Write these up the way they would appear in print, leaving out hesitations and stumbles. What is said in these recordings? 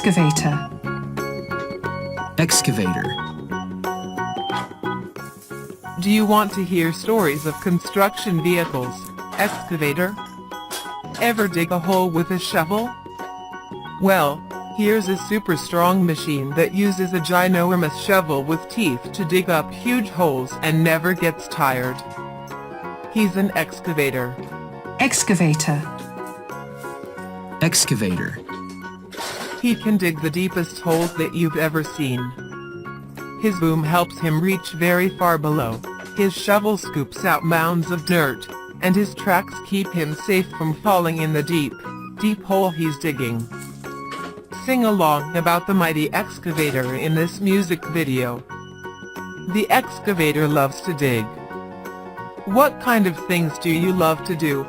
Excavator. Excavator. Do you want to hear stories of construction vehicles, excavator? Ever dig a hole with a shovel? Well, here's a super strong machine that uses a ginormous shovel with teeth to dig up huge holes and never gets tired. He's an excavator. Excavator. Excavator. He can dig the deepest holes that you've ever seen. His boom helps him reach very far below. His shovel scoops out mounds of dirt, and his tracks keep him safe from falling in the deep, deep hole he's digging. Sing along about the mighty excavator in this music video. The excavator loves to dig. What kind of things do you love to do?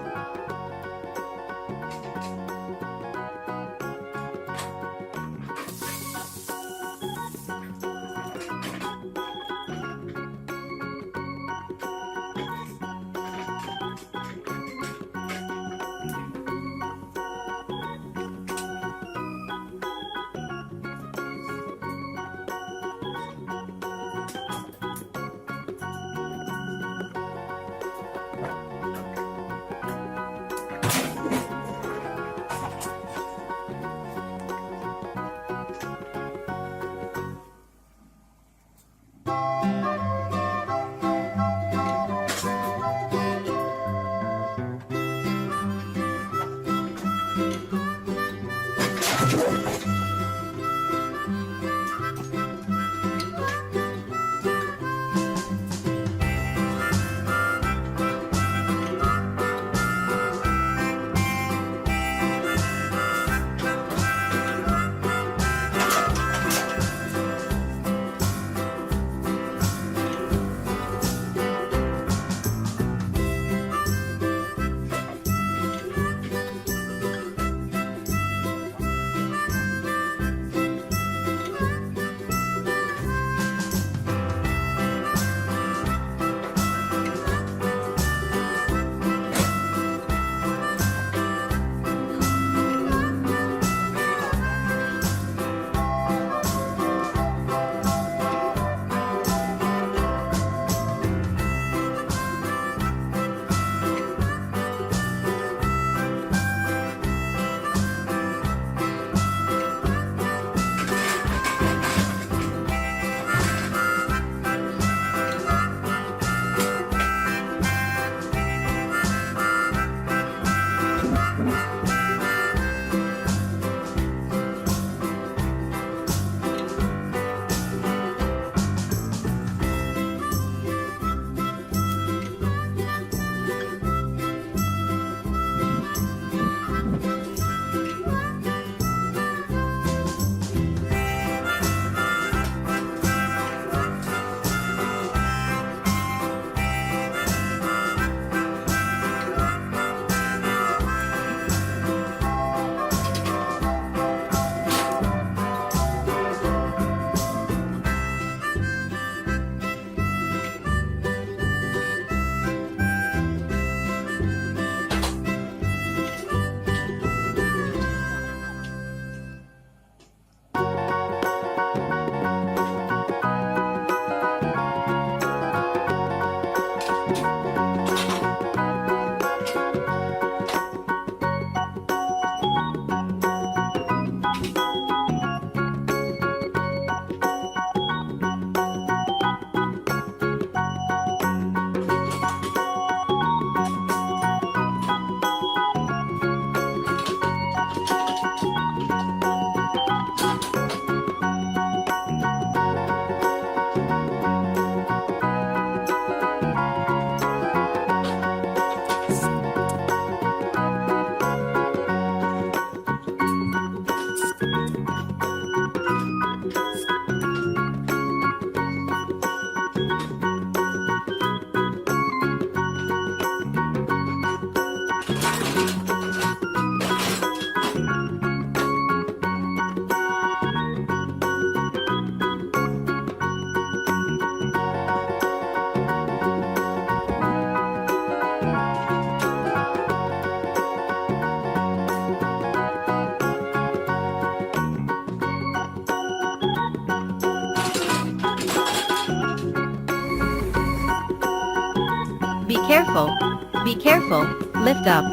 careful. Be careful. Lift up.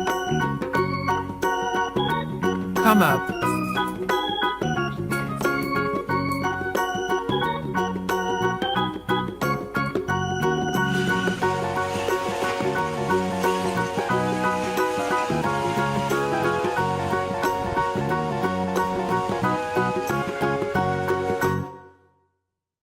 Come up.